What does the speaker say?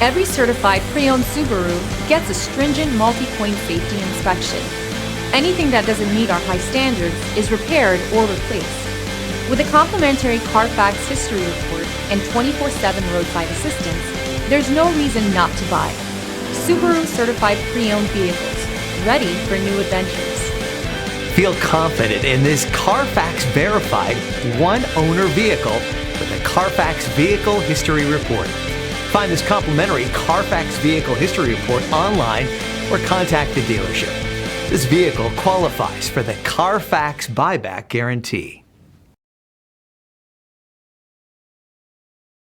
Every certified pre-owned Subaru gets a stringent multi-point safety inspection. Anything that doesn't meet our high standards is repaired or replaced. With a complimentary Carfax history report and 24/7 roadside assistance, there's no reason not to buy. Subaru certified pre-owned vehicles, ready for new adventures. Feel confident in this Carfax verified one-owner vehicle with a Carfax Vehicle History Report. Find this complimentary Carfax Vehicle History Report online or contact the dealership. This vehicle qualifies for the Carfax Buyback Guarantee.